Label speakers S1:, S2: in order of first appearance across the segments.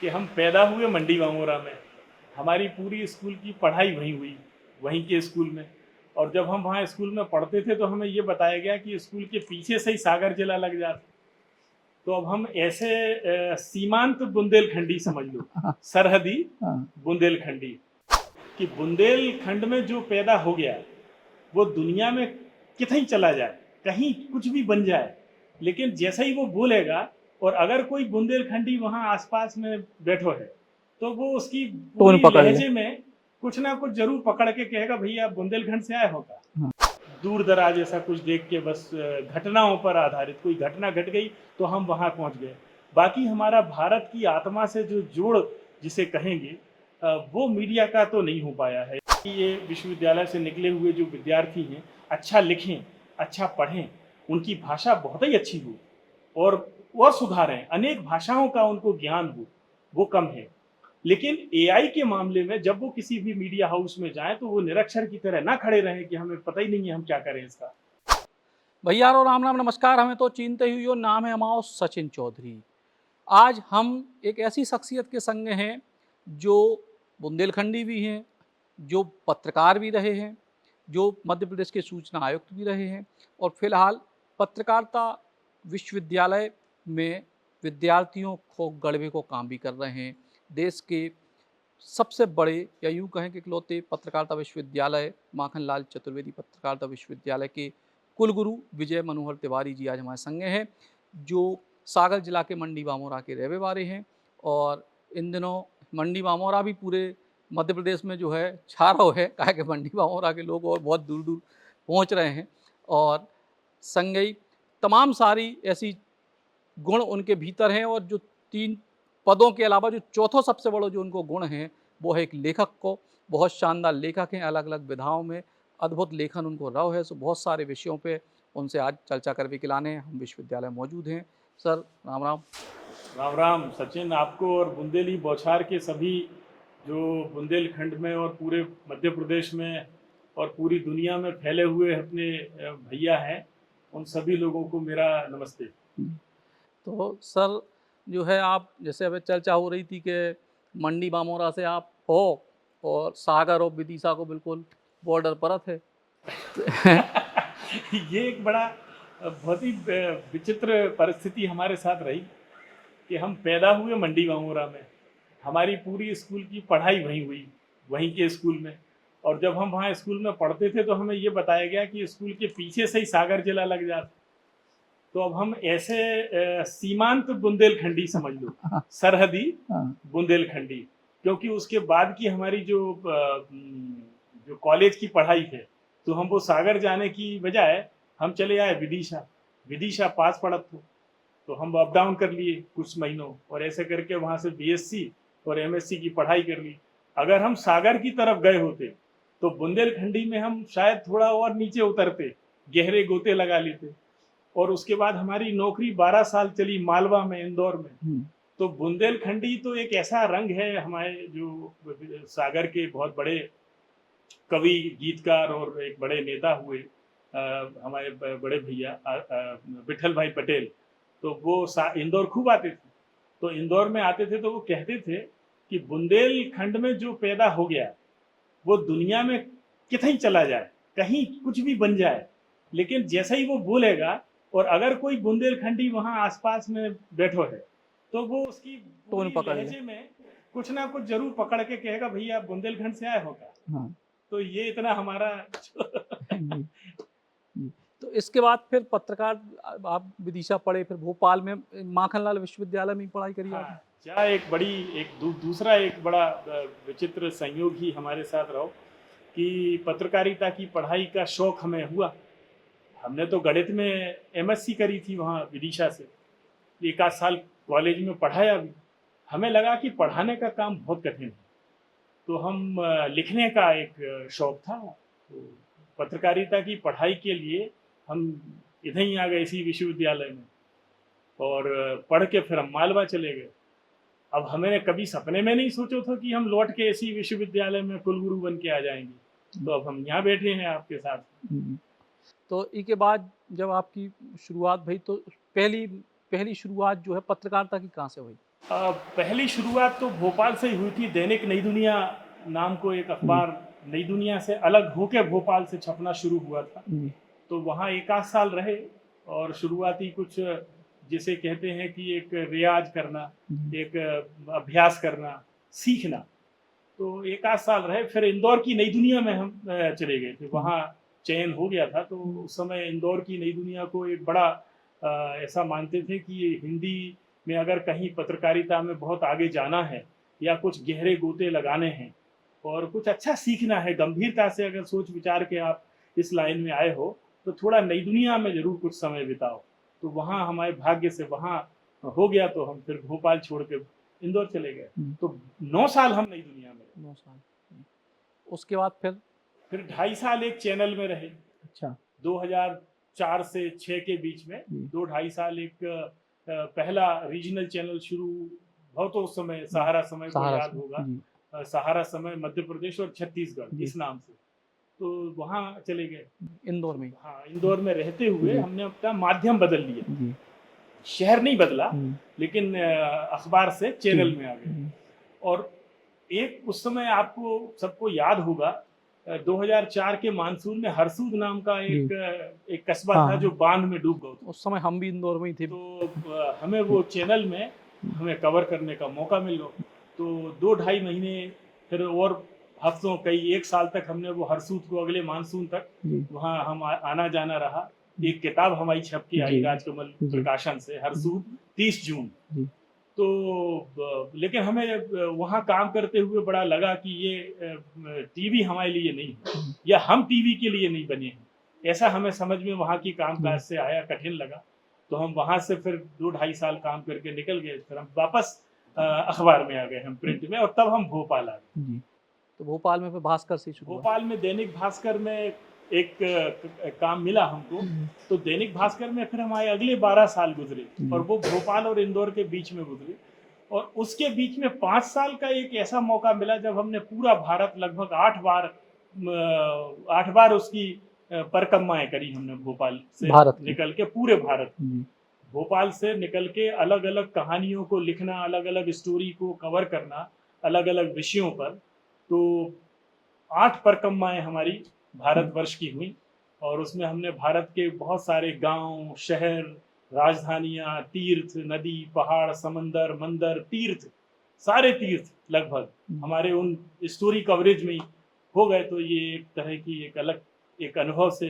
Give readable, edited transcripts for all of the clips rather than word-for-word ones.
S1: कि हम पैदा हुए मंडी बामोरा में, हमारी पूरी स्कूल की पढ़ाई वहीं हुई, वहीं के स्कूल में। और जब हम वहाँ स्कूल में पढ़ते थे तो हमें ये बताया गया कि स्कूल के पीछे से ही सागर जिला लग जाता। तो अब हम ऐसे सीमांत बुंदेलखंडी समझ लो,
S2: हाँ,
S1: सरहदी
S2: हाँ,
S1: बुंदेलखंडी, कि बुंदेलखंड में जो पैदा हो गया वो दुनिया में कितहीं चला जाए, कहीं कुछ भी बन जाए, लेकिन जैसा ही वो बोलेगा और अगर कोई बुंदेलखंडी वहाँ आसपास में बैठो है तो वो उसकी
S2: टोन
S1: पूरी
S2: पकड़ ले।
S1: लहजे में कुछ ना कुछ जरूर पकड़ के कहेगा, भैया आप बुंदेलखंड से आए हो का।
S2: हाँ,
S1: दूर दराज ऐसा कुछ देख के बस घटनाओं पर आधारित कोई घटना घट गई तो हम वहाँ पहुँच गए। बाकी हमारा भारत की आत्मा से जो जोड़ जिसे कहेंगे वो मीडिया का तो नहीं हो पाया है। ये विश्वविद्यालय से निकले हुए जो विद्यार्थी हैं अच्छा लिखें, अच्छा पढ़ें, उनकी भाषा बहुत ही अच्छी हो और सुधारें, अनेक भाषाओं का उनको ज्ञान हो, वो कम है। लेकिन एआई के मामले में जब वो किसी भी मीडिया हाउस में जाएं तो वो निरक्षर की तरह ना खड़े रहें कि हमें पता ही नहीं है हम क्या करें इसका।
S2: भैया और राम राम नमस्कार। हमें तो चीनते ही हो, नाम है हमारा सचिन चौधरी। आज हम एक ऐसी शख्सियत के संग हैं जो बुंदेलखंडी भी हैं, जो पत्रकार भी रहे हैं, जो मध्य प्रदेश के सूचना आयुक्त भी रहे हैं और फिलहाल पत्रकारिता विश्वविद्यालय में विद्यार्थियों को गढ़वे को काम भी कर रहे हैं। देश के सबसे बड़े या यूँ कहें कि इकलौते पत्रकारिता विश्वविद्यालय माखनलाल चतुर्वेदी पत्रकारिता विश्वविद्यालय के कुलगुरु विजय मनोहर तिवारी जी आज हमारे संगे हैं, जो सागर जिला के मंडी बामोरा के रहने वाले हैं। और इन दिनों मंडी बामोरा भी पूरे मध्य प्रदेश में जो है छा रहा है, कहा कि मंडी बामोरा के लोग और बहुत दूर दूर पहुंच रहे हैं। और संगई तमाम सारी ऐसी गुण उनके भीतर हैं और जो 3 पदों के अलावा जो चौथा सबसे बड़ा जो उनको गुण है वो है एक लेखक को। बहुत शानदार लेखक हैं, अलग अलग विधाओं में अद्भुत लेखन उनको रव है। सो बहुत सारे विषयों पे उनसे आज चर्चा करने के लाने हम विश्वविद्यालय मौजूद हैं। सर राम राम।
S1: राम राम सचिन, आपको और बुंदेली बौछार के सभी जो बुंदेलखंड में और पूरे मध्य प्रदेश में और पूरी दुनिया में फैले हुए अपने भैया हैं, उन सभी लोगों को मेरा नमस्ते।
S2: तो सर जो है आप जैसे अभी चर्चा हो रही थी कि मंडी बामोरा से आप हो और सागर और विदिशा को बिल्कुल बॉर्डर परत है।
S1: ये एक बड़ा बहुत ही विचित्र परिस्थिति हमारे साथ रही कि हम पैदा हुए मंडी बामोरा में, हमारी पूरी स्कूल की पढ़ाई वहीं हुई, वहीं के स्कूल में। और जब हम वहाँ स्कूल में पढ़ते थे तो हमें ये बताया गया कि स्कूल के पीछे से ही सागर जिला लग जाता। तो अब हम ऐसे सीमांत बुंदेलखंडी समझ लो,
S2: हाँ,
S1: सरहदी
S2: हाँ,
S1: बुंदेलखंडी, क्योंकि उसके बाद की हमारी जो कॉलेज की पढ़ाई है तो हम वो सागर जाने की बजाय हम चले आए विदिशा। विदिशा पास पड़ा तो हम अप डाउन कर लिए कुछ महीनों और ऐसे करके वहाँ से बीएससी और एमएससी की पढ़ाई कर ली। अगर हम सागर की तरफ गए होते तो बुंदेलखंडी में हम शायद थोड़ा और नीचे उतरते, गहरे गोते लगा लेते। और उसके बाद हमारी नौकरी 12 साल चली मालवा में, इंदौर में।
S2: हम्म,
S1: तो बुंदेलखंडी तो एक ऐसा रंग है हमारे जो सागर के बहुत बड़े कवि, गीतकार और एक बड़े नेता हुए हमारे बड़े भैया विठल भाई पटेल। तो वो इंदौर खूब आते थे। तो इंदौर में आते थे तो वो कहते थे कि बुंदेलखंड में जो पैदा हो गया वो दुनिया में कितहीं चला जाए, कहीं कुछ भी बन जाए, लेकिन जैसा ही वो बोलेगा और अगर कोई बुंदेलखंडी वहाँ आसपास में बैठो है तो वो उसकी
S2: टोन
S1: पूरी
S2: पकड़ ले।
S1: लहजे में कुछ ना कुछ जरूर पकड़ के कहेगा, भैया आप बुंदेलखंड से आए हो क्या।
S2: हाँ।
S1: तो ये इतना हमारा
S2: जी, जी। तो इसके बाद फिर पत्रकार आप विदिशा पढ़े, फिर भोपाल में माखनलाल विश्वविद्यालय में ही पढ़ाई करी
S1: हाँ,
S2: आपने।
S1: क्या एक बड़ी एक दूसरा एक बड़ा विचित्र संयोग ही हमारे साथ रहो कि पत्रकारिता की पढ़ाई का शौक हमें हुआ। हमने तो गणित में एमएससी करी थी वहाँ विदिशा से, एक आध साल कॉलेज में पढ़ाया भी। हमें लगा कि पढ़ाने का काम बहुत कठिन है, तो हम लिखने का एक शौक था। तो पत्रकारिता की पढ़ाई के लिए हम इधर ही आ गए इसी विश्वविद्यालय में और पढ़ के फिर हम मालवा चले गए। अब हमें कभी सपने में नहीं सोचा था कि हम लौट के इसी विश्वविद्यालय में कुलगुरु बन के आ जाएंगे। तो अब हम यहाँ बैठे हैं आपके साथ।
S2: हम्म। तो इसके बाद जब आपकी शुरुआत भई तो पहली पहली शुरुआत जो है पत्रकारिता की कहाँ से हुई।
S1: पहली शुरुआत तो भोपाल से ही हुई थी। दैनिक नई दुनिया नाम को एक अखबार नई दुनिया से अलग होकर भोपाल से छपना शुरू हुआ था।
S2: जी
S1: तो वहाँ एक आध साल रहे और शुरुआती कुछ जिसे कहते हैं कि एक रियाज करना,
S2: जी
S1: एक अभ्यास करना, सीखना। तो एक आध साल रहे, फिर इंदौर की नई दुनिया में हम चले गए थे। वहाँ चयन हो गया था। तो उस समय इंदौर की नई दुनिया को एक बड़ा ऐसा मानते थे कि ये हिंदी में अगर कहीं पत्रकारिता में बहुत आगे जाना है या कुछ गहरे गोते लगाने हैं और कुछ अच्छा सीखना है, गंभीरता से अगर सोच विचार के आप इस लाइन में आए हो तो थोड़ा नई दुनिया में ज़रूर कुछ समय बिताओ। तो वहाँ हमारे भाग्य से वहाँ हो गया, तो हम फिर भोपाल छोड़ के इंदौर चले गए। तो 9 साल हम नई दुनिया में रहे।
S2: 9 साल। उसके बाद
S1: फिर 2.5 साल एक चैनल में रहे।
S2: अच्छा
S1: 2004 से 6 के बीच में 2-2.5 साल एक पहला रीजनल चैनल शुरू हो, तो उस समय सहारा समय को
S2: सहारा
S1: याद
S2: से
S1: होगा।
S2: जी
S1: सहारा समय मध्य प्रदेश और छत्तीसगढ़
S2: जी।
S1: इस नाम से। तो वहाँ चले गए।
S2: इंदौर में
S1: हाँ, इंदौर में रहते हुए
S2: जी।
S1: हमने अपना माध्यम बदल लिया।
S2: जी
S1: शहर नहीं बदला,
S2: जी
S1: लेकिन अखबार से चैनल में आ गए।
S2: जी
S1: और एक उस समय आपको सबको याद होगा 2004 के मानसून में हरसूद नाम का एक कस्बा
S2: हाँ,
S1: था जो बांध में डूब गया था।
S2: उस समय हम भी इंदौर में ही थे।
S1: तो हमें वो चैनल में हमें कवर करने का मौका मिल गया। तो 2-2.5 महीने फिर और हफ्तों कई एक साल तक हमने वो हरसूद को अगले मानसून तक
S2: जी
S1: वहाँ हम आना जाना रहा। एक किताब हमारी छप के आई
S2: जी
S1: राजकमल
S2: जी
S1: प्रकाशन से, हरसूद 30 जून।
S2: जी
S1: तो लेकिन हमें वहाँ काम करते हुए बड़ा लगा कि ये टीवी हमारे लिए नहीं है या हम टीवी के लिए नहीं बने हैं। ऐसा हमें समझ में वहाँ की कामकाज से आया, कठिन लगा। तो हम वहाँ से फिर 2-2.5 साल काम करके निकल गए। फिर हम वापस अखबार में आ गए, हम प्रिंट में, और तब हम भोपाल आ गए।
S2: जी। तो भोपाल में फिर भास्कर से शुरू हुआ।
S1: भोपाल में दैनिक भास्कर में एक काम मिला हमको। तो दैनिक भास्कर में फिर हमारे अगले 12 साल गुजरे और वो भोपाल और इंदौर के बीच में गुजरे। और उसके बीच में 5 साल का एक ऐसा मौका मिला जब हमने पूरा भारत लगभग 8 बार उसकी परिक्रमाएं करी हमने भोपाल से
S2: भारत की।
S1: निकल के, पूरे भारत।
S2: जी
S1: भोपाल से निकल के अलग अलग कहानियों को लिखना, अलग अलग स्टोरी को कवर करना, अलग अलग विषयों पर। तो 8 परिक्रमाएं हमारी भारतवर्ष की हुई और उसमें हमने भारत के बहुत सारे गांव, शहर, राजधानियां, तीर्थ, नदी, पहाड़, समंदर, मंदिर, तीर्थ, सारे तीर्थ लगभग हमारे उन स्टोरी कवरेज में ही हो गए। तो ये एक तरह की एक अलग एक अनुभव से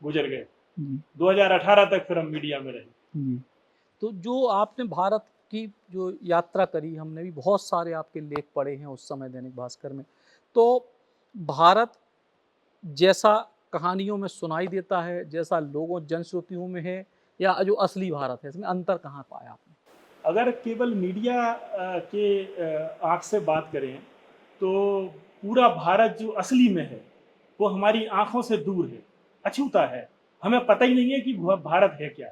S1: गुजर गए।
S2: जी
S1: 2018 तक फिर हम मीडिया में रहे।
S2: जी। तो जो आपने भारत की जो यात्रा करी, हमने भी बहुत सारे आपके लेख पढ़े हैं उस समय दैनिक भास्कर में। तो भारत जैसा कहानियों में सुनाई देता है, जैसा लोगों जनश्रुतियों में है, या जो असली भारत है, इसमें अंतर कहाँ पाया आपने?
S1: अगर केवल मीडिया के आँख से बात करें तो पूरा भारत जो असली में है वो हमारी आँखों से दूर है, अछूता है। हमें पता ही नहीं है कि भारत है क्या,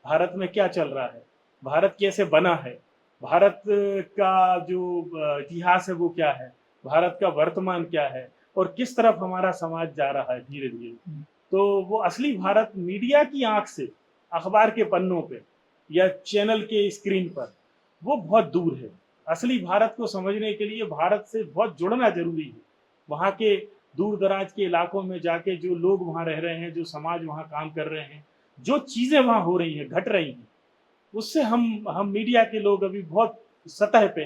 S1: भारत में क्या चल रहा है, भारत कैसे बना है, भारत का जो इतिहास है वो क्या है, भारत का वर्तमान क्या है और किस तरफ हमारा समाज जा रहा है धीरे धीरे। तो वो असली भारत मीडिया की आँख से, अखबार के पन्नों पे या चैनल के स्क्रीन पर, वो बहुत दूर है। असली भारत को समझने के लिए भारत से बहुत जुड़ना ज़रूरी है। वहाँ के दूर-दराज के इलाकों में जाके जो लोग वहाँ रह रहे हैं, जो समाज वहाँ काम कर रहे हैं, जो चीज़ें वहाँ हो रही हैं, घट रही हैं, उससे हम मीडिया के लोग अभी बहुत सतह पे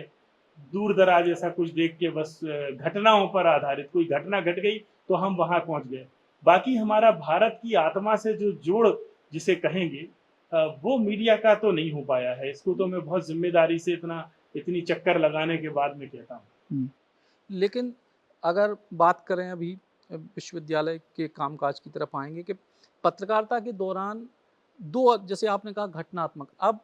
S1: दूर-दराज ऐसा कुछ देख के बस घटनाओं पर आधारित, कोई घटना घट गई तो हम वहाँ पहुँच गए। बाकी हमारा भारत की आत्मा से जो जोड़ जिसे कहेंगे वो मीडिया का तो नहीं हो पाया है। इसको तो मैं बहुत ज़िम्मेदारी से इतनी चक्कर लगाने के बाद में कहता हूँ।
S2: लेकिन अगर बात करें अभी विश्वविद्यालय के कामकाज की तरफ आएंगे कि पत्रकारिता के दौरान दो, जैसे आपने कहा घटनात्मक, अब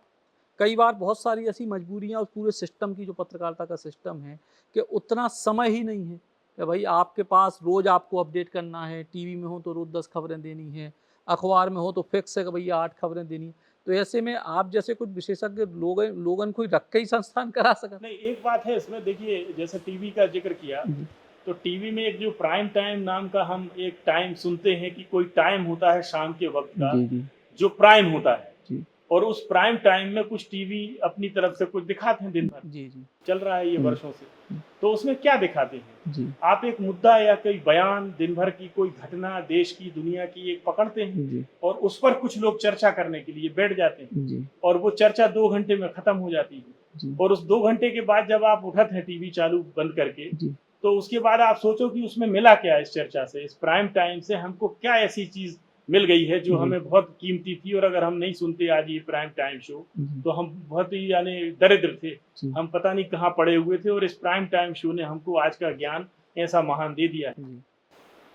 S2: कई बार बहुत सारी ऐसी मजबूरियां उस पूरे सिस्टम की, जो पत्रकारिता का सिस्टम है, कि उतना समय ही नहीं है कि भाई आपके पास रोज़ आपको अपडेट करना है। टीवी में हो तो रोज़ 10 खबरें देनी है, अखबार में हो तो फिक्स है कि भैया 8 खबरें देनी है। तो ऐसे में आप जैसे कुछ विशेषज्ञ लोगन को रख के ही संस्थान करा सकते।
S1: नहीं, एक बात है इसमें, देखिए जैसे टीवी का जिक्र किया,
S2: जी
S1: तो टीवी में एक जो प्राइम टाइम नाम का हम एक टाइम सुनते हैं कि कोई टाइम होता है शाम के वक्त का
S2: जी जी
S1: जो प्राइम होता है।
S2: जी
S1: और उस प्राइम टाइम में कुछ टीवी अपनी तरफ से कुछ दिखाते हैं दिन भर,
S2: जी जी
S1: चल रहा है ये वर्षों से,
S2: हम्म।
S1: तो उसमें क्या दिखाते हैं?
S2: जी
S1: आप एक मुद्दा या कोई बयान, दिन भर की कोई घटना, देश की दुनिया की एक पकड़ते हैं
S2: जी
S1: और उस पर कुछ लोग चर्चा करने के लिए बैठ जाते हैं,
S2: जी
S1: और वो चर्चा 2 घंटे में खत्म हो जाती है।
S2: जी
S1: और उस 2 घंटे के बाद जब आप उठत हैं टीवी चालू बंद करके,
S2: जी
S1: तो उसके बाद आप सोचो कि उसमें मिला क्या इस चर्चा से, इस प्राइम टाइम से हमको क्या ऐसी चीज मिल गई है जो
S2: जी।
S1: हमें बहुत कीमती थी, और अगर हम नहीं सुनते आज ये प्राइम टाइम शो
S2: जी
S1: तो हम बहुत ही यानी दरिद्र थे,
S2: जी
S1: हम पता नहीं कहाँ पड़े हुए थे, और इस प्राइम टाइम शो ने हमको आज का ज्ञान ऐसा महान दे दिया है।
S2: जी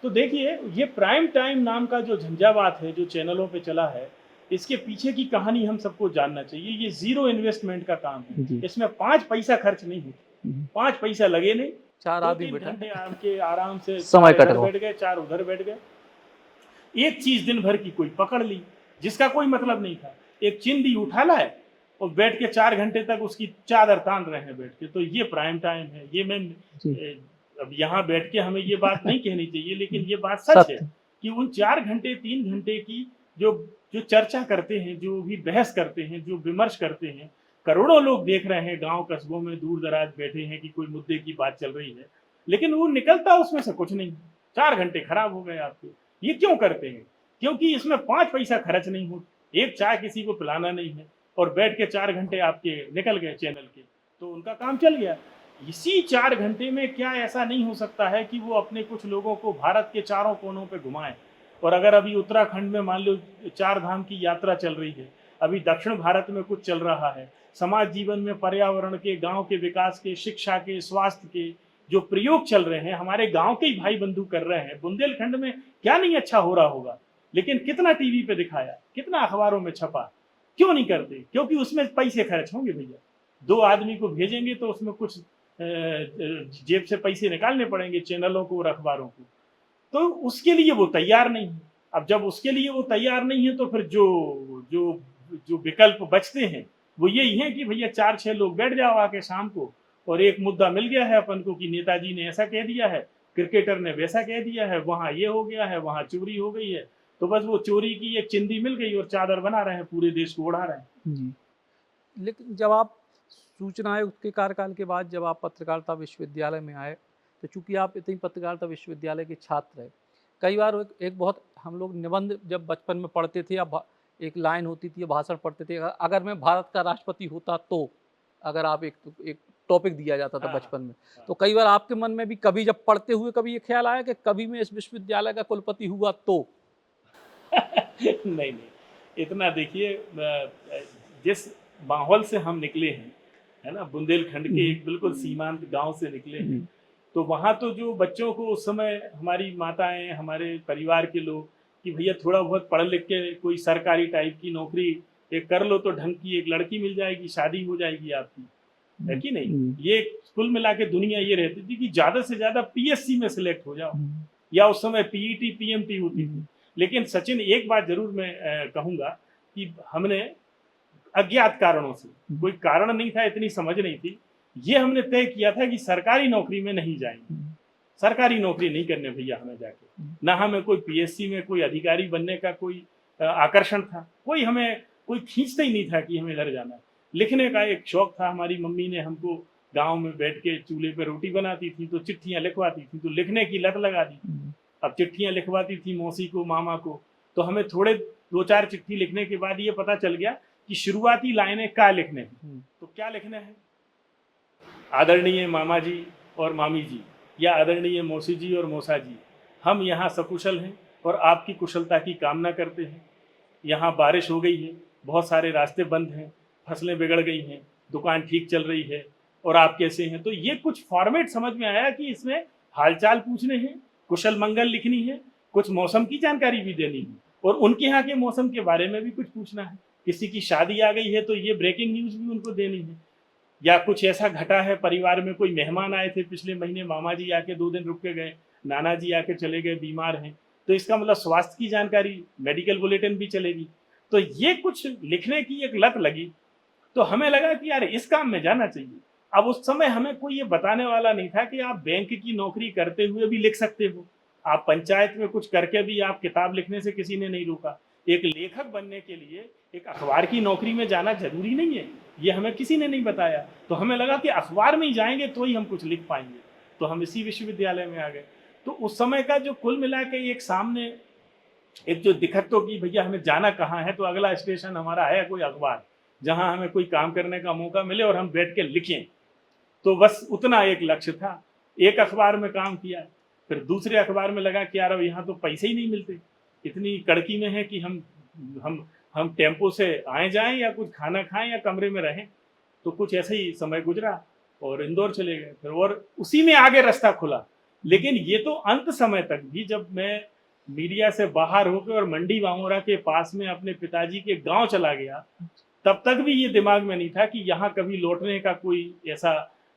S1: तो देखिए, ये प्राइम टाइम नाम का जो झंझावात है जो चैनलों पे चला है, इसके पीछे की कहानी हम सबको जानना चाहिए। ये जीरो इन्वेस्टमेंट का काम है,
S2: जी
S1: इसमें 5 पैसा खर्च नहीं होता,
S2: जी।
S1: 5 पैसा लगे नहीं,
S2: चार
S1: दो
S2: आदमी
S1: तीन
S2: बैठा
S1: घंटे आपके आराम से,
S2: समय
S1: 4
S2: कट
S1: इधर
S2: गो।
S1: बैठ गए, 4 उधर बैठ गए, एक चीज दिन भर की कोई पकड़ ली जिसका कोई मतलब नहीं था, एक चिंदी उठा लाए और बैठ के 4 घंटे तक उसकी चादर तान रहे हैं बैठ के, तो ये प्राइम टाइम है। ये मैं
S2: जी
S1: अब यहाँ बैठ के हमें ये बात नहीं कहनी चाहिए, लेकिन ये बात सच है
S2: सत्य।
S1: कि उन 4 घंटे 3 घंटे की जो जो चर्चा करते हैं, जो भी बहस करते हैं, जो विमर्श करते हैं, करोड़ों लोग देख रहे हैं, गांव कस्बों में दूर दराज बैठे हैं कि कोई मुद्दे की बात चल रही है, लेकिन वो निकलता उसमें से कुछ नहीं। 4 घंटे खराब हो गए आपके। ये क्यों करते हैं? क्योंकि इसमें 5 पैसा खर्च नहीं हो, एक चाय किसी को पिलाना नहीं है, और बैठ के 4 घंटे आपके निकल गए चैनल के, तो उनका काम चल गया। इसी 4 घंटे में क्या ऐसा नहीं हो सकता है कि वो अपने कुछ लोगों को भारत के चारों कोनों पे घुमाएं? और अगर अभी उत्तराखंड में मान लो 4 धाम की यात्रा चल रही है, अभी दक्षिण भारत में कुछ चल रहा है, समाज जीवन में पर्यावरण के, गांव के विकास के, शिक्षा के, स्वास्थ्य के जो प्रयोग चल रहे हैं, हमारे गांव के ही भाई बंधु कर रहे हैं, बुंदेलखंड में क्या नहीं अच्छा हो रहा होगा, लेकिन कितना टीवी पे दिखाया, कितना अखबारों में छपा, क्यों नहीं करते? क्योंकि उसमें पैसे खर्च होंगे भैया, 2 आदमी को भेजेंगे तो उसमें कुछ जेब से पैसे निकालने पड़ेंगे चैनलों को और अखबारों को, तो उसके लिए वो तैयार नहीं है। अब जब उसके लिए वो तैयार नहीं है, तो फिर जो जो जो विकल्प बचते हैं वो यही है कि भैया 4-6 लोग बैठ जाओ आके शाम को, और एक मुद्दा मिल गया है अपन को कि नेताजी ने ऐसा कह दिया है, क्रिकेटर ने वैसा कह दिया है, वहाँ ये हो गया है, वहाँ चोरी हो गई है, तो बस वो चोरी की एक चिंदी मिल गई और चादर बना रहे हैं, पूरे देश को उड़ा रहे हैं।
S2: जी लेकिन जब आप सूचना आयोग के कार्यकाल के बाद जब आप पत्रकारिता विश्वविद्यालय में आए, तो चूंकि आप इतनी पत्रकारिता विश्वविद्यालय के छात्र हैं, कई बार एक बहुत हम लोग निबंध जब बचपन में पढ़ते थे, या एक लाइन होती थी या भाषण पढ़ते थे, अगर मैं भारत का राष्ट्रपति होता तो, अगर आप एक टॉपिक दिया जाता था
S1: हाँ,
S2: बचपन में,
S1: हाँ।
S2: तो कई बार आपके मन में भी कभी जब पढ़ते हुए कभी ये ख्याल आया कि कभी मैं इस विश्वविद्यालय का कुलपति हुआ तो?
S1: नहीं नहीं, इतना देखिए, जिस माहौल से हम निकले हैं, है ना, बुंदेलखंड के एक बिल्कुल सीमांत गांव से निकले हैं, तो वहाँ तो जो बच्चों को उस समय हमारी माताएं, हमारे परिवार के लोग, कि भैया थोड़ा बहुत पढ़ लिख के कोई सरकारी टाइप की नौकरी एक कर लो तो ढंग की एक लड़की मिल जाएगी, शादी हो जाएगी आपकी, है कि नहीं? ये कुल मिला के दुनिया ये रहती थी कि ज्यादा से ज्यादा पीएससी में सिलेक्ट हो जाओ, या उस समय पीईटी पीएमटी होती थी। लेकिन सचिन, एक बात जरूर मैं कहूंगा कि हमने अज्ञात कारणों से, कोई कारण नहीं था, इतनी समझ नहीं थी, ये हमने तय किया था कि सरकारी नौकरी में नहीं जाएंगे, सरकारी नौकरी नहीं करने भैया हमें जाके, ना हमें कोई पीएससी में कोई अधिकारी बनने का कोई आकर्षण था, कोई हमें कोई खींचता ही नहीं था कि हमें इधर जाना है। लिखने का एक शौक था, हमारी मम्मी ने हमको गांव में बैठ के चूल्हे पे रोटी बनाती थी तो चिट्ठियां लिखवाती थी, तो लिखने की लत लगा दी। अब चिट्ठियां लिखवाती थी मौसी को, मामा को, तो हमें थोड़े 2-4 चिट्ठी लिखने के बाद ये पता चल गया कि शुरुआती लाइनें क्या लिखने हैं। तो क्या लिखने हैं? आदरणीय मामा जी और मामी जी, या आदरणीय मौसी जी और मौसा जी, हम यहाँ सकुशल हैं और आपकी कुशलता की कामना करते हैं। यहाँ बारिश हो गई है, बहुत सारे रास्ते बंद हैं, फसलें बिगड़ गई हैं, दुकान ठीक चल रही है, और आप कैसे हैं? तो ये कुछ फॉर्मेट समझ में आया कि इसमें हालचाल पूछने हैं, कुशल मंगल लिखनी है, कुछ मौसम की जानकारी भी देनी है, और उनके यहाँ के मौसम के बारे में भी कुछ पूछना है। किसी की शादी आ गई है तो ये ब्रेकिंग न्यूज़ भी उनको देनी है, या कुछ ऐसा घटा है परिवार में, कोई मेहमान आए थे पिछले महीने, मामा जी आके 2 दिन रुक के गए, नाना जी आके चले गए, बीमार हैं, तो इसका मतलब स्वास्थ्य की जानकारी, मेडिकल बुलेटिन भी चलेगी। तो ये कुछ लिखने की एक लत लगी, तो हमें लगा कि यार इस काम में जाना चाहिए। अब उस समय हमें कोई ये बताने वाला नहीं था कि आप बैंक की नौकरी करते हुए भी लिख सकते हो, आप पंचायत में कुछ करके भी, आप किताब लिखने से किसी ने नहीं रोका। एक लेखक बनने के लिए एक अखबार की नौकरी में जाना जरूरी नहीं है, ये हमें किसी ने नहीं बताया। तो हमें लगा कि अखबार में ही जाएंगे तो ही हम कुछ लिख पाएंगे, तो हम इसी विश्वविद्यालय में आ गए। तो उस समय का जो कुल मिला के एक सामने एक जो दिक्कत तो कि भैया हमें जाना कहाँ है, तो अगला स्टेशन हमारा है कोई अखबार, जहाँ हमें कोई काम करने का मौका मिले और हम बैठ के लिखें। तो बस उतना एक लक्ष्य था। एक अखबार में काम किया, फिर दूसरे अखबार में लगा कि यार अब यहाँ तो पैसे ही नहीं मिलते, इतनी कड़की में है कि हम टेम्पो से आए जाएं या कुछ खाना खाएं या कमरे में रहें। तो कुछ ऐसे ही समय गुजरा और इंदौर चले गए फिर, और उसी में आगे रास्ता खुला। लेकिन ये तो अंत समय तक भी, जब मैं मीडिया से बाहर होकर और मंडी वामोरा के पास में अपने पिताजी के गांव चला गया, तब तक भी ये दिमाग में नहीं था कि यहाँ कभी लौटने का कोई ऐसा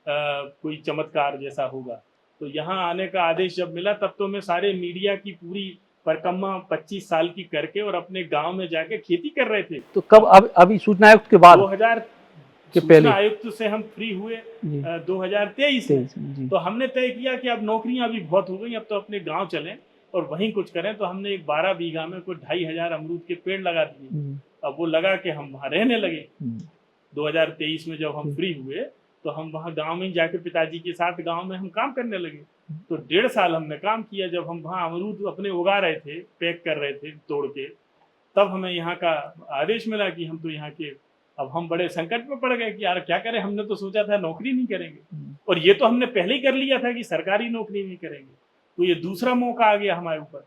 S1: कोई चमत्कार जैसा होगा। तो यहाँ आने का आदेश जब मिला, तब तो मैं सारे मीडिया की पूरी परिक्रमा 25 साल की करके और अपने गांव में जाके खेती कर रहे थे।
S2: तो कब अभी सूचना आयुक्त के बाद
S1: 2000
S2: के पहले
S1: सूचना आयुक्त से हम फ्री हुए 2023 में। तो हमने तय किया कि अब नौकरियां अभी बहुत हो गई, अब तो अपने गांव चलें और वहीं कुछ करें। तो हमने एक 12 बीघा में कुछ 2500 अमरूद के पेड़ लगा दिए। अब वो लगा के हम वहाँ रहने लगे। 2023 में जब हम फ्री हुए तो हम वहाँ गांव में जाके पिताजी के साथ गांव में हम काम करने लगे। तो 1.5 साल हमने काम किया। जब हम वहाँ अमरूद अपने उगा रहे थे, पैक कर रहे थे तोड़ के, तब हमें यहाँ का आदेश मिला कि हम तो यहाँ के, अब हम बड़े संकट में पड़ गए कि यार क्या करें। हमने तो सोचा था नौकरी नहीं करेंगे, और ये तो हमने पहले ही कर लिया था कि सरकारी नौकरी नहीं करेंगे। तो ये दूसरा मौका आ गया हमारे ऊपर।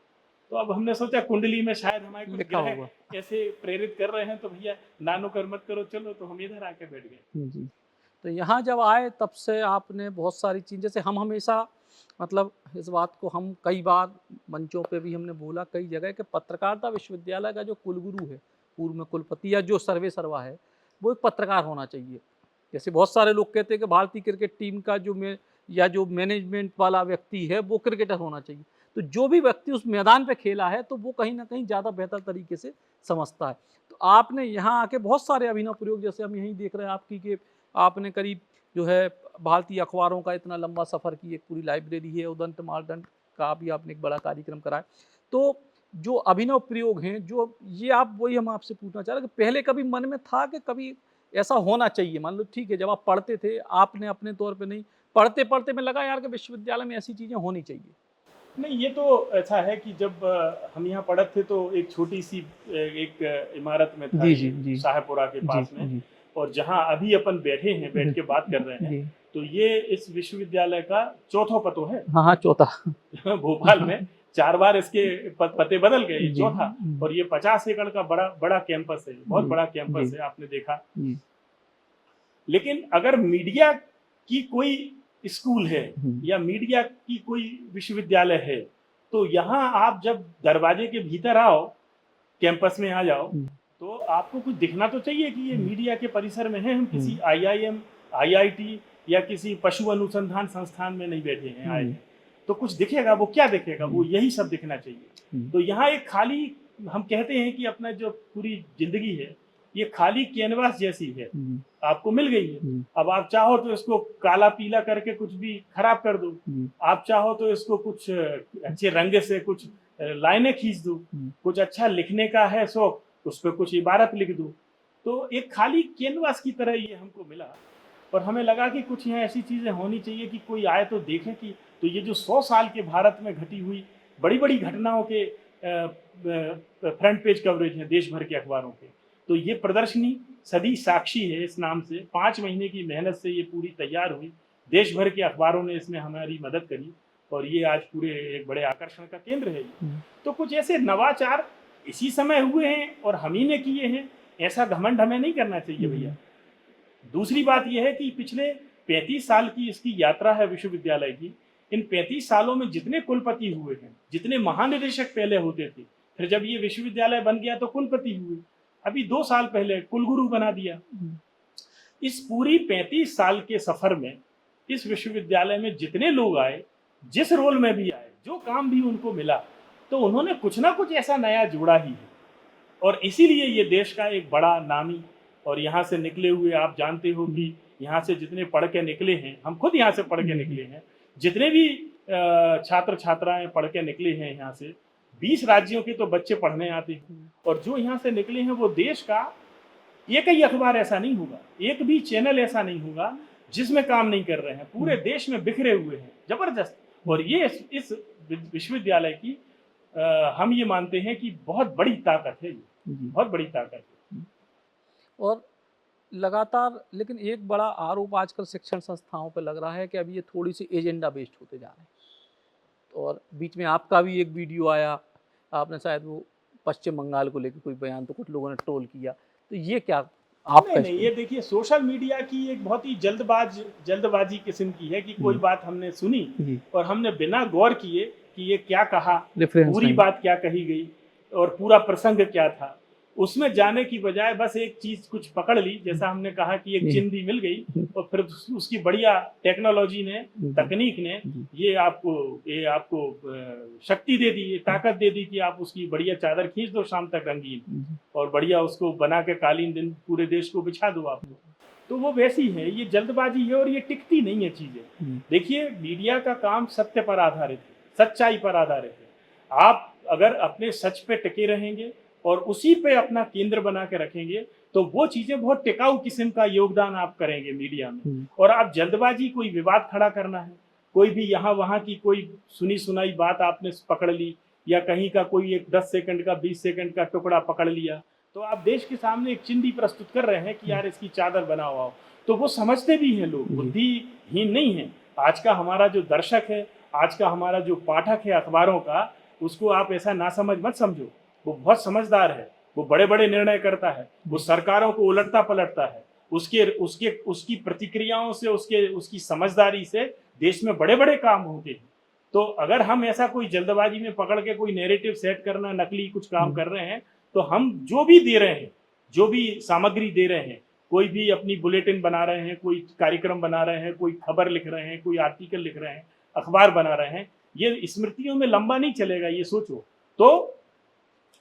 S1: तो अब हमने सोचा कुंडली में शायद हमारे कुछ ग्रह ऐसे प्रेरित कर रहे हैं, तो भैया नानो कर मत करो, चलो। तो हम इधर आके बैठ गए।
S2: तो यहाँ जब आए तब से आपने बहुत सारी चीज़, जैसे हम हमेशा मतलब इस बात को हम कई बार मंचों पे भी हमने बोला कई जगह कि पत्रकारिता विश्वविद्यालय का जो कुलगुरु है, पूर्व में कुलपति या जो सर्वे सर्वा है, वो एक पत्रकार होना चाहिए। जैसे बहुत सारे लोग कहते हैं कि भारतीय क्रिकेट टीम का जो मैनेजमेंट वाला व्यक्ति है वो क्रिकेटर होना चाहिए। तो जो भी व्यक्ति उस मैदान पे खेला है तो वो कहीं ना कहीं ज़्यादा बेहतर तरीके से समझता है। तो आपने यहाँ आके बहुत सारे अभिनव प्रयोग, जैसे हम यहीं देख रहे हैं आपकी, कि आपने करीब जो है भारतीय अखबारों का इतना लंबा सफ़र की एक पूरी लाइब्रेरी है, उदंत मार्दंड का भी आपने एक बड़ा कार्यक्रम कराया। तो जो अभिनव प्रयोग हैं, जो ये आप, वही हम आपसे पूछना चाह रहे हैं कि पहले कभी मन में था कि कभी ऐसा होना चाहिए? मान लो ठीक है, जब आप पढ़ते थे, आपने अपने तौर पे नहीं, पढ़ते पढ़ते में लगा यार कि विश्वविद्यालय में ऐसी चीज़ें होनी चाहिए।
S1: नहीं, ये तो ऐसा है कि जब हम यहाँ पढ़ते थे तो एक छोटी सी एक इमारत में था, शाहपुरा के पास में, और जहाँ अभी अपन बैठे हैं, बैठ के बात कर रहे हैं, तो ये इस विश्वविद्यालय का चौथा पतो है।
S2: हाँ, चौथा।
S1: भोपाल में 4 बार इसके पते बदल गए, ये चौथा। और ये 50 एकड़ का बड़ा कैंपस है, बहुत बड़ा कैंपस है, आपने देखा। लेकिन अगर मीडिया की कोई स्कूल है या मीडिया की कोई विश्वविद्यालय है, तो यहाँ आप जब दरवाजे के भीतर आओ, कैंपस में आ जाओ, तो आपको कुछ दिखना तो चाहिए कि ये मीडिया के परिसर में है। हम किसी IIM, IIT या किसी पशु अनुसंधान संस्थान में नहीं बैठे हैं, आए हैं। तो कुछ दिखेगा, वो क्या दिखेगा, वो यही सब दिखना चाहिए। तो यहाँ एक खाली, हम कहते हैं कि अपना जो पूरी जिंदगी है ये खाली कैनवास जैसी है, आपको मिल गई है। अब आप चाहो तो इसको काला पीला करके कुछ भी खराब कर दो, आप चाहो तो इसको कुछ अच्छे रंग से कुछ लाइनें खींच दो, कुछ अच्छा लिखने का है शौक, उस पर कुछ इबारत लिख दो। तो एक खाली कैनवास की तरह ये हमको मिला, और हमें लगा कि कुछ यहाँ ऐसी चीज़ें होनी चाहिए कि कोई आए तो देखे कि, तो ये जो 100 साल के भारत में घटी हुई बड़ी बड़ी घटनाओं के फ्रंट पेज कवरेज है देश भर के अखबारों के, तो ये प्रदर्शनी सदी साक्षी है इस नाम से। 5 महीने की मेहनत से ये पूरी तैयार हुई, देश भर के अखबारों ने इसमें हमारी मदद करी, और ये आज पूरे एक बड़े आकर्षण का केंद्र है। तो कुछ ऐसे नवाचार इसी समय हुए हैं और हम ही ने किए हैं, ऐसा घमंड हमें नहीं करना चाहिए भैया। दूसरी बात यह है कि पिछले 35 साल की इसकी यात्रा है विश्वविद्यालय की। इन 35 सालों में जितने कुलपति हुए हैं, जितने महानिदेशक पहले होते थे, फिर जब ये विश्वविद्यालय बन गया तो कुलपति हुए, अभी 2 साल पहले कुलगुरु बना दिया। इस पूरी 35 साल के सफर में इस विश्वविद्यालय में जितने लोग आए, जिस रोल में भी आए, जो काम भी उनको मिला, तो उन्होंने कुछ ना कुछ ऐसा नया जोड़ा ही है। और इसीलिए ये देश का एक बड़ा नामी, और यहाँ से निकले हुए, आप जानते हो कि यहाँ से जितने पढ़ के निकले हैं, हम खुद यहाँ से पढ़ के निकले हैं, जितने भी छात्र छात्राएं पढ़ के निकले हैं यहाँ से, 20 राज्यों के तो बच्चे पढ़ने आते हैं, और जो यहाँ से निकले हैं वो देश का एक ही अखबार ऐसा नहीं होगा, एक भी चैनल ऐसा नहीं होगा जिसमें काम नहीं कर रहे हैं, पूरे देश में बिखरे हुए हैं जबरदस्त। और ये इस विश्वविद्यालय की हम ये मानते हैं कि बहुत बड़ी ताकत है, ये बहुत बड़ी ताकत है।
S2: और लगातार, लेकिन एक बड़ा आरोप आजकल शिक्षण संस्थाओं पर लग रहा है कि अब ये थोड़ी सी एजेंडा बेस्ड होते जा रहे हैं। और बीच में आपका भी एक वीडियो आया, आपने शायद वो पश्चिम बंगाल को लेकर कोई बयान, तो कुछ लोगों ने ट्रोल किया, तो ये क्या आपका?
S1: नहीं, ये देखिए सोशल मीडिया की एक बहुत ही जल्दबाजी किस्म की है कि कोई बात हमने सुनी और हमने बिना गौर किए कि ये क्या कहा, पूरी बात क्या कही गई और पूरा प्रसंग क्या था, उसमें जाने की बजाय बस एक चीज कुछ पकड़ ली, जैसा हमने कहा कि एक चिंदी मिल गई और फिर उसकी बढ़िया टेक्नोलॉजी ने, तकनीक ने ये आपको शक्ति दे दी, ये ताकत दे दी कि आप उसकी बढ़िया चादर खींच दो शाम तक रंगीन, और बढ़िया उसको बना के कालीन दिन पूरे देश को बिछा दो आपको। तो वो वैसी है, ये जल्दबाजी है और ये टिकती नहीं है चीजें। देखिए मीडिया का काम सत्य पर आधारित है, सच्चाई पर आधारित है। आप अगर अपने सच पे टिके रहेंगे और उसी पे अपना केंद्र बना के रखेंगे तो वो चीजें बहुत टिकाऊ किस्म का योगदान आप करेंगे मीडिया में। और आप जल्दबाजी, कोई विवाद खड़ा करना है, कोई भी यहाँ वहाँ की कोई सुनी सुनाई बात आपने पकड़ ली, या कहीं का कोई एक 10 सेकंड का 20 सेकंड का टुकड़ा पकड़ लिया, तो आप देश के सामने एक चिंदी प्रस्तुत कर रहे हैं कि यार इसकी चादर बनाओ आओ। तो वो समझते भी हैं लोग, बुद्धिहीन नहीं है। आज का हमारा जो दर्शक है, आज का हमारा जो पाठक है अखबारों का, उसको आप ऐसा नासमझ मत समझो। वो बहुत समझदार है, वो बड़े बड़े निर्णय करता है, वो सरकारों को उलटता पलटता है, उसकी प्रतिक्रियाओं से, उसकी समझदारी से देश में बड़े बड़े काम होते हैं। तो अगर हम ऐसा कोई जल्दबाजी में पकड़ के कोई नैरेटिव सेट करना, नकली कुछ काम कर रहे हैं, तो हम जो भी दे रहे हैं, जो भी सामग्री दे रहे हैं, कोई भी अपनी बुलेटिन बना रहे हैं, कोई कार्यक्रम बना रहे हैं, कोई खबर लिख रहे हैं, कोई आर्टिकल लिख रहे हैं, अखबार बना रहे हैं, ये स्मृतियों में लंबा नहीं चलेगा, ये सोचो। तो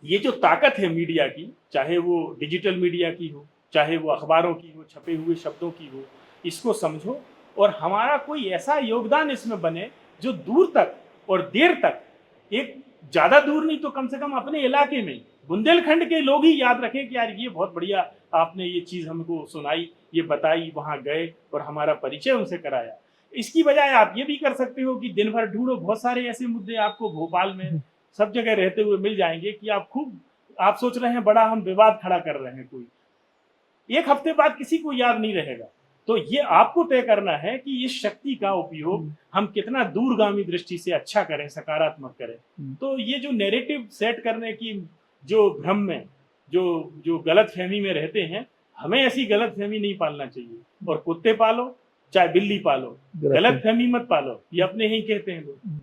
S1: ये जो ताकत है मीडिया की, चाहे वो डिजिटल मीडिया की हो, चाहे वो अखबारों की हो, छपे हुए शब्दों की हो, इसको समझो और हमारा कोई ऐसा योगदान इसमें बने जो दूर तक और देर तक, एक ज़्यादा दूर नहीं तो कम से कम अपने इलाके में, बुंदेलखंड के लोग ही याद रखें कि यार ये बहुत बढ़िया आपने ये चीज़ हमको सुनाई, ये बताई, वहाँ गए और हमारा परिचय उनसे कराया। इसकी बजाय आप ये भी कर सकते हो कि दिन भर ढूंढो, बहुत सारे ऐसे मुद्दे आपको भोपाल में सब जगह रहते हुए मिल जाएंगे कि आप सोच रहे हैं बड़ा हम विवाद खड़ा कर रहे हैं, कोई एक हफ्ते बाद किसी को याद नहीं रहेगा। तो ये आपको तय करना है कि इस शक्ति का उपयोग हम कितना दूरगामी दृष्टि से अच्छा करें, सकारात्मक करें। तो ये जो नैरेटिव सेट करने की जो भ्रम में, जो गलत फहमी में रहते हैं, हमें ऐसी गलत फहमी नहीं पालना चाहिए। और कुत्ते पालो चाहे बिल्ली पालो, गलत फहमी मत पालो, ये अपने ही कहते हैं लोग।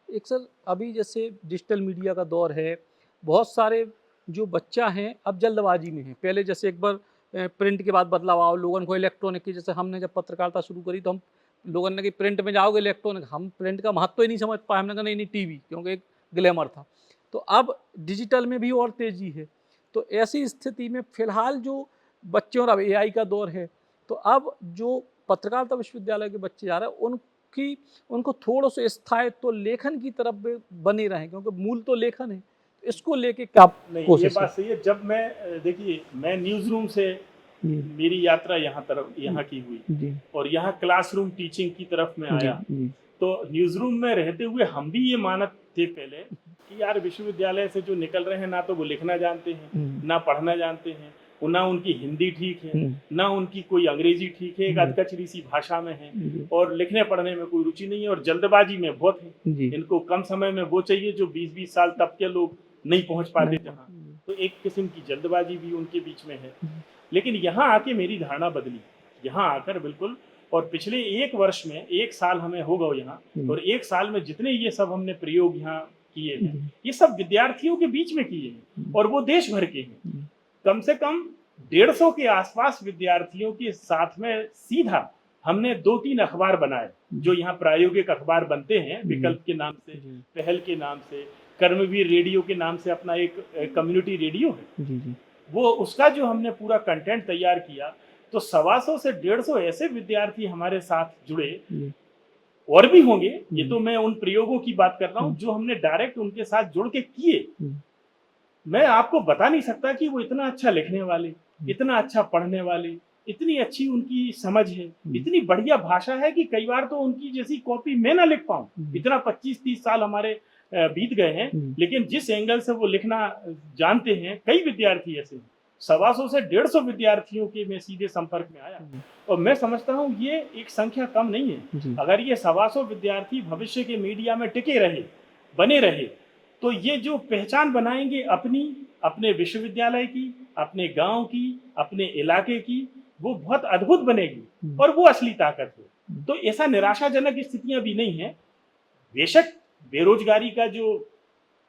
S2: एक सर, अभी जैसे डिजिटल मीडिया का दौर है, बहुत सारे जो बच्चा हैं अब जल्दबाजी में हैं। पहले जैसे एक बार प्रिंट के बाद बदलाव आओ, लोगों को इलेक्ट्रॉनिक की, जैसे हमने जब पत्रकारिता शुरू करी तो हम लोगों ने कि प्रिंट में जाओगे इलेक्ट्रॉनिक, हम प्रिंट का महत्व ही नहीं समझ पाए, हमने कहा नहीं टीवी, क्योंकि एक ग्लैमर था। तो अब डिजिटल में भी और तेज़ी है। तो ऐसी स्थिति में फिलहाल जो बच्चे, और अब AI का दौर है, तो अब जो पत्रकारिता विश्वविद्यालय के बच्चे जा रहे हैं उनको थोड़ा सा स्थायित्व तो लेखन की तरफ बने रहें, क्योंकि मूल तो लेखन है। इसको लेके क्या
S1: कोशिश? ये बात सही है। जब मैं न्यूज़ रूम से मेरी यात्रा यहाँ की हुई और यहाँ क्लासरूम टीचिंग की तरफ में आया, तो न्यूज़ रूम में रहते हुए हम भी ये मानत थे पहले कि यार विश्वविद्यालय से जो निकल रहे हैं ना तो वो लिखना जानते हैं, ना पढ़ना जानते हैं, ना उनकी हिंदी ठीक है, ना उनकी कोई अंग्रेजी ठीक है, एक अधकचरी सी भाषा में है, और लिखने पढ़ने में कोई रुचि नहीं है, और जल्दबाजी में बहुत है। इनको कम समय में वो चाहिए जो 20-20 साल तब के लोग नहीं पहुंच पाते जहाँ। तो एक किस्म की जल्दबाजी भी उनके बीच में है। लेकिन यहाँ आके मेरी धारणा बदली, यहाँ आकर बिल्कुल। और पिछले 1 वर्ष में, 1 साल हमें हो गए यहाँ, और 1 साल में जितने ये सब हमने प्रयोग यहाँ किए हैं, ये सब विद्यार्थियों के बीच में किए हैं, और वो देश भर के हैं। कम से कम 150 के आसपास विद्यार्थियों के साथ में सीधा हमने 2-3 अखबार बनाए, जो यहाँ प्रायोगिक अखबार बनते हैं, विकल्प के नाम से, पहल के नाम से, कर्मवीर रेडियो के नाम से अपना एक कम्युनिटी रेडियो है। वो उसका जो हमने पूरा कंटेंट तैयार किया, तो 125 से 150 ऐसे विद्यार्थी हमारे साथ जुड़े, और भी होंगे। ये तो मैं उन प्रयोगों की बात कर रहा हूँ जो हमने डायरेक्ट उनके साथ जुड़ के किए। मैं आपको बता नहीं सकता कि वो इतना अच्छा लिखने वाले, इतना अच्छा पढ़ने वाले, इतनी अच्छी उनकी समझ है, इतनी बढ़िया भाषा है कि कई बार तो उनकी जैसी कॉपी मैं ना लिख पाऊँ। इतना 25-30 साल हमारे बीत गए हैं, लेकिन जिस एंगल से वो लिखना जानते हैं, कई विद्यार्थी ऐसे हैं। 125 से 150 विद्यार्थियों के मैं सीधे संपर्क में आया और मैं समझता हूँ ये एक संख्या कम नहीं है। अगर ये 125 विद्यार्थी भविष्य के मीडिया में टिके रहे, बने रहे, तो ये जो पहचान बनाएंगे अपने विश्वविद्यालय की, अपने गांव की, अपने इलाके की, वो बहुत अद्भुत बनेगी और वो असली ताकत है। तो ऐसा निराशाजनक स्थितियां भी नहीं है। बेशक बेरोजगारी का जो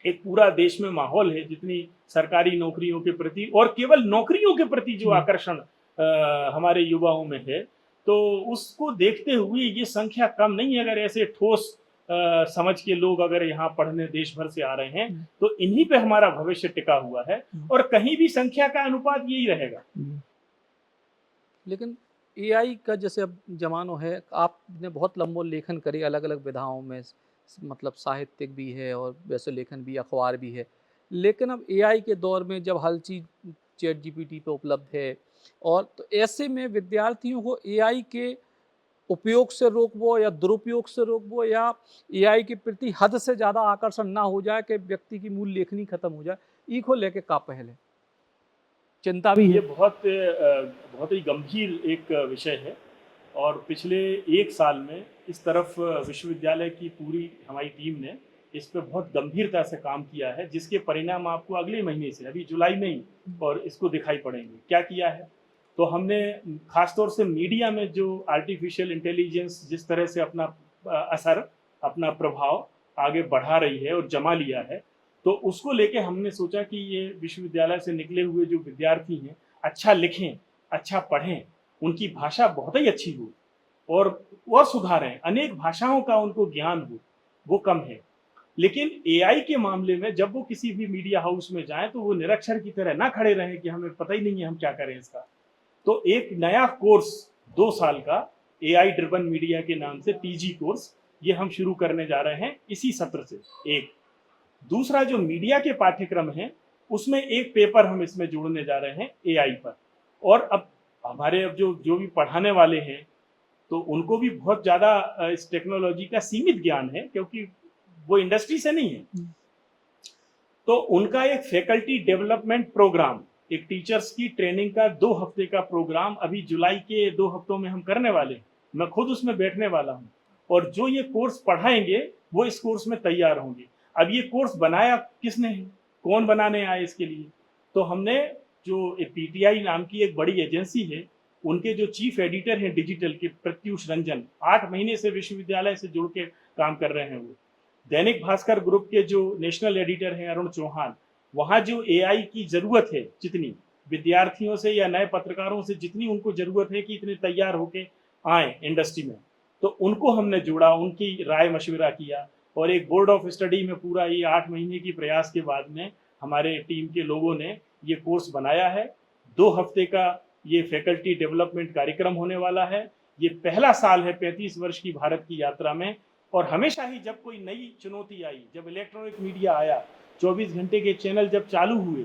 S1: एक पूरा देश में माहौल है, जितनी सरकारी नौकरियों के प्रति और केवल नौकरियों के प्रति जो आकर्षण हमारे युवाओं में है, तो उसको देखते हुए ये संख्या कम नहीं है। अगर ऐसे ठोस समझ के लोग अगर यहाँ पढ़ने देश भर से आ रहे हैं, तो इन्हीं पे हमारा भविष्य टिका हुआ है और कहीं भी संख्या का अनुपात यही रहेगा।
S2: लेकिन एआई का जैसे अब जमाना है, आपने बहुत लंबो लेखन करे अलग अलग विधाओं में, मतलब साहित्यिक भी है और वैसे लेखन भी, अखबार भी है। लेकिन अब एआई के दौर में जब हर चीज़ चैट जीपीटी पे उपलब्ध है, और तो ऐसे में विद्यार्थियों को एआई के उपयोग से रोकबो या दुरुपयोग से रोकबो, या एआई के प्रति हद से ज़्यादा आकर्षण ना हो जाए कि व्यक्ति की मूल लेखनी खत्म हो जाए, ई को लेके का पहले चिंता भी
S1: ये
S2: है।
S1: बहुत ही गंभीर एक विषय है और पिछले 1 साल में इस तरफ विश्वविद्यालय की पूरी हमारी टीम ने इस पे बहुत गंभीरता से काम किया है, जिसके परिणाम आपको अगले महीने से, अभी जुलाई में ही और इसको दिखाई पड़ेंगे। क्या किया है? तो हमने खासतौर से मीडिया में जो आर्टिफिशियल इंटेलिजेंस जिस तरह से अपना असर, अपना प्रभाव आगे बढ़ा रही है और जमा लिया है, तो उसको लेके हमने सोचा कि ये विश्वविद्यालय से निकले हुए जो विद्यार्थी हैं, अच्छा लिखें, अच्छा पढ़ें, उनकी भाषा बहुत ही अच्छी हो और सुधारें, अनेक भाषाओं का उनको ज्ञान हो, वो कम है। लेकिन एआई के मामले में जब वो किसी भी मीडिया हाउस में जाएँ, तो वो निरक्षर की तरह ना खड़े रहें कि हमें पता ही नहीं है हम क्या करें इसका। तो एक नया कोर्स 2 साल का एआई ड्रिवन मीडिया के नाम से पीजी कोर्स, ये हम शुरू करने जा रहे हैं इसी सत्र से। एक दूसरा जो मीडिया के पाठ्यक्रम है, उसमें एक पेपर हम इसमें जोड़ने जा रहे हैं एआई पर। और अब हमारे अब जो जो भी पढ़ाने वाले हैं, तो उनको भी बहुत ज़्यादा इस टेक्नोलॉजी का सीमित ज्ञान है, क्योंकि वो इंडस्ट्री से नहीं है। तो उनका एक फैकल्टी डेवलपमेंट प्रोग्राम, एक टीचर्स की ट्रेनिंग का 2 हफ्ते का प्रोग्राम अभी जुलाई के 2 हफ्तों में हम करने वाले हैं। मैं खुद उसमें बैठने वाला हूँ और जो ये कोर्स पढ़ाएंगे, वो इस कोर्स में तैयार होंगे। अब ये कोर्स बनाया किसने है? कौन बनाने आए इसके लिए? तो हमने जो पीटीआई नाम की एक बड़ी एजेंसी है, उनके जो चीफ एडिटर हैं डिजिटल के, प्रत्युष रंजन, 8 महीने से विश्वविद्यालय से जुड़ के काम कर रहे हैं वो। दैनिक भास्कर ग्रुप के जो नेशनल एडिटर हैं अरुण चौहान, वहाँ जो एआई की ज़रूरत है, जितनी विद्यार्थियों से या नए पत्रकारों से जितनी उनको ज़रूरत है कि इतने तैयार होके आए इंडस्ट्री में, तो उनको हमने जोड़ा, उनकी राय मशविरा किया और एक बोर्ड ऑफ स्टडी में पूरा ये 8 महीने की प्रयास के बाद में हमारे टीम के लोगों ने ये कोर्स बनाया है। 2 हफ्ते का ये फैकल्टी डेवलपमेंट कार्यक्रम होने वाला है। ये पहला साल है 35 वर्ष की भारत की यात्रा में, और हमेशा ही जब कोई नई चुनौती आई, जब इलेक्ट्रॉनिक मीडिया आया, 24 घंटे के चैनल जब चालू हुए,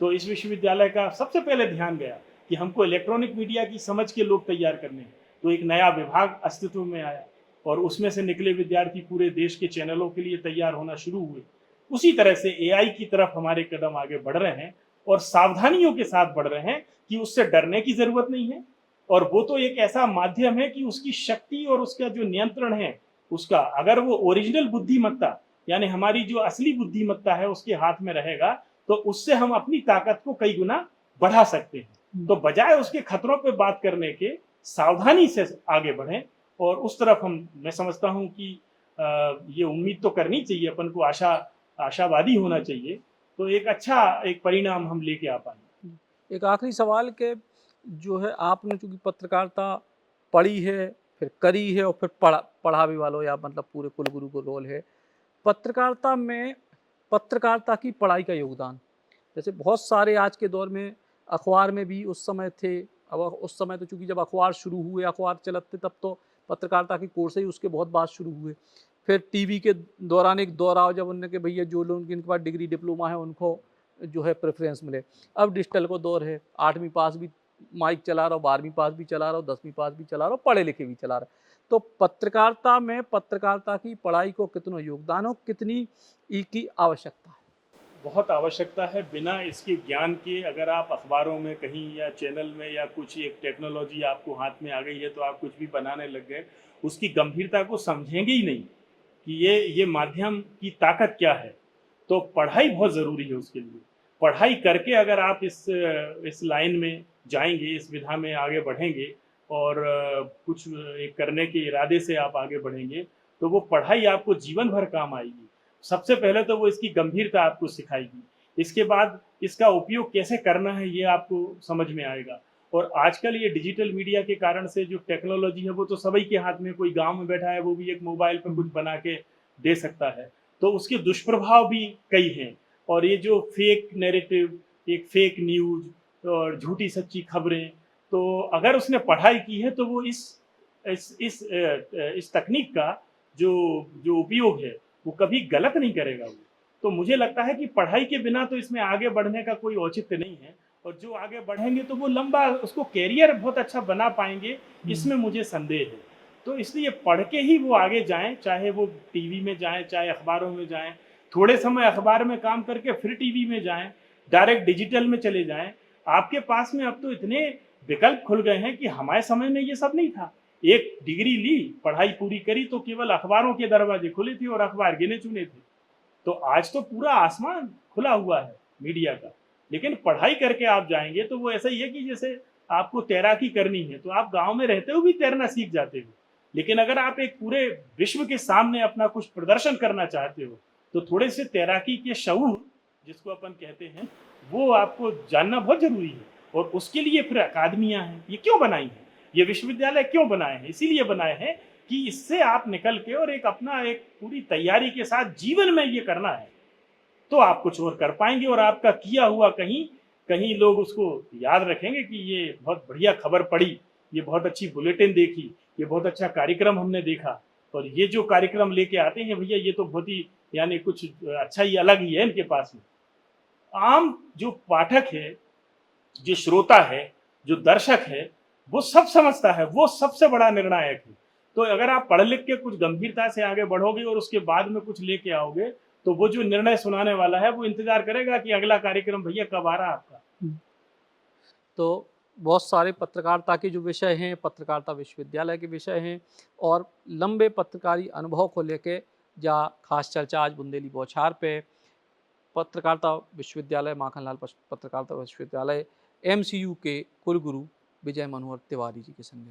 S1: तो इस विश्वविद्यालय का सबसे पहले ध्यान गया कि हमको इलेक्ट्रॉनिक मीडिया की समझ के लोग तैयार करने हैं। तो एक नया विभाग अस्तित्व में आया और उसमें से निकले विद्यार्थी पूरे देश के चैनलों के लिए तैयार होना शुरू हुए। उसी तरह से एआई की तरफ हमारे कदम आगे बढ़ रहे हैं और सावधानियों के साथ बढ़ रहे हैं कि उससे डरने की ज़रूरत नहीं है। और वो तो एक ऐसा माध्यम है कि उसकी शक्ति और उसका जो नियंत्रण है, उसका अगर वो ओरिजिनल बुद्धिमत्ता, यानी हमारी जो असली बुद्धिमत्ता है, उसके हाथ में रहेगा, तो उससे हम अपनी ताकत को कई गुना बढ़ा सकते हैं। तो बजाय उसके खतरों पे बात करने के, सावधानी से आगे बढ़ें और उस तरफ मैं समझता हूँ कि ये उम्मीद तो करनी चाहिए अपन को, आशावादी होना चाहिए, तो एक अच्छा एक परिणाम हम लेके आ पाएंगे।
S2: एक आखिरी सवाल के, जो है आपने चूंकि पत्रकारिता पढ़ी है, फिर करी है और फिर पढ़ा भी वालो, या मतलब पूरे कुलगुरु को रोल है पत्रकारिता में, पत्रकारिता की पढ़ाई का योगदान। जैसे बहुत सारे आज के दौर में अखबार में भी उस समय थे, अब उस समय तो चूंकि जब अखबार शुरू हुए, अखबार चलते, तब तो पत्रकारिता के कोर्स ही उसके बहुत बाद शुरू हुए। फिर टीवी के दौरान एक दौर आओ जब उनने के भैया जो लोग जिनके पास डिग्री डिप्लोमा है उनको जो है प्रेफरेंस मिले। अब डिजिटल को दौर है, 8वीं पास भी माइक चला रहा हो, 12वीं पास भी चला रहा हो, 10वीं पास भी चला रहा हो, पढ़े लिखे भी चला रहा है। तो पत्रकारिता में पत्रकारिता की पढ़ाई को कितना योगदान हो, कितनी की आवश्यकता है?
S1: बहुत आवश्यकता है। बिना इसके ज्ञान के अगर आप अखबारों में कहीं या चैनल में या कुछ एक टेक्नोलॉजी आपको हाथ में आ गई है तो आप कुछ भी बनाने लग गए, उसकी गंभीरता को समझेंगे ही नहीं कि ये माध्यम की ताकत क्या है। तो पढ़ाई बहुत ज़रूरी है उसके लिए। पढ़ाई करके अगर आप इस लाइन में जाएंगे, इस विधा में आगे बढ़ेंगे और कुछ एक करने के इरादे से आप आगे बढ़ेंगे, तो वो पढ़ाई आपको जीवन भर काम आएगी। सबसे पहले तो वो इसकी गंभीरता आपको सिखाएगी। इसके बाद इसका उपयोग कैसे करना है ये आपको समझ में आएगा। और आजकल ये डिजिटल मीडिया के कारण से जो टेक्नोलॉजी है वो तो सभी के हाथ में, कोई गाँव में बैठा है वो भी एक मोबाइल पर कुछ बना के दे सकता है। तो उसके दुष्प्रभाव भी कई हैं। और ये जो फेक नैरेटिव, एक फेक न्यूज़ और झूठी सच्ची खबरें, तो अगर उसने पढ़ाई की है तो वो इस तकनीक का जो जो उपयोग है वो कभी गलत नहीं करेगा वो। तो मुझे लगता है कि पढ़ाई के बिना तो इसमें आगे बढ़ने का कोई औचित्य नहीं है। और जो आगे बढ़ेंगे तो वो लंबा उसको कैरियर बहुत अच्छा बना पाएंगे, इसमें मुझे संदेह है। तो इसलिए पढ़ के ही वो आगे जाएं, चाहे वो टीवी में जाएं, चाहे अखबारों में जाएं, थोड़े समय अखबार में काम करके फिर टीवी में जाएं, डायरेक्ट डिजिटल में चले जाएं। आपके पास में अब तो इतने विकल्प खुल गए हैं कि हमारे समय में ये सब नहीं था। एक डिग्री ली, पढ़ाई पूरी करी तो केवल अखबारों के दरवाजे खुले थे और अखबार गिने चुने थे। तो आज तो पूरा आसमान खुला हुआ है मीडिया का। लेकिन पढ़ाई करके आप जाएंगे तो वो ऐसा ही है कि जैसे आपको तैराकी करनी है तो आप गांव में रहते हुए भी तैरना सीख जाते हो। लेकिन अगर आप एक पूरे विश्व के सामने अपना कुछ प्रदर्शन करना चाहते हो तो थोड़े से तैराकी के शऊर, जिसको अपन कहते हैं, वो आपको जानना बहुत जरूरी है। और उसके लिए फिर अकादमियां हैं। ये क्यों बनाई हैं, ये विश्वविद्यालय क्यों बनाए हैं? इसीलिए बनाए हैं कि इससे आप निकल के और एक अपना एक पूरी तैयारी के साथ जीवन में ये करना है तो आप कुछ और कर पाएंगे। और आपका किया हुआ कहीं कहीं लोग उसको याद रखेंगे कि ये बहुत बढ़िया खबर पढ़ी, ये बहुत अच्छी बुलेटिन देखी, ये बहुत अच्छा कार्यक्रम हमने देखा। और ये जो कार्यक्रम लेके आते हैं भैया, ये तो बहुत ही यानी कुछ अच्छा ही अलग ही है इनके पास में। आम जो पाठक है, जो श्रोता है, जो दर्शक है, वो सब समझता है, वो सबसे बड़ा निर्णायक है। तो अगर आप पढ़ लिख के कुछ गंभीरता से आगे बढ़ोगे और उसके बाद में कुछ लेके आओगे तो वो जो निर्णय सुनाने वाला है वो इंतजार करेगा कि अगला कार्यक्रम भैया कब आ रहा है आपका।
S2: तो बहुत सारे पत्रकारिता के जो विषय हैं, पत्रकारिता विश्वविद्यालय के विषय हैं और लंबे पत्रकारी अनुभव को लेके जा खास चर्चा आज बुंदेली बौछार पे पत्रकारिता विश्वविद्यालय माखनलाल पत्रकारिता विश्वविद्यालय MCU के कुलगुरु विजय मनोहर तिवारी जी के संग।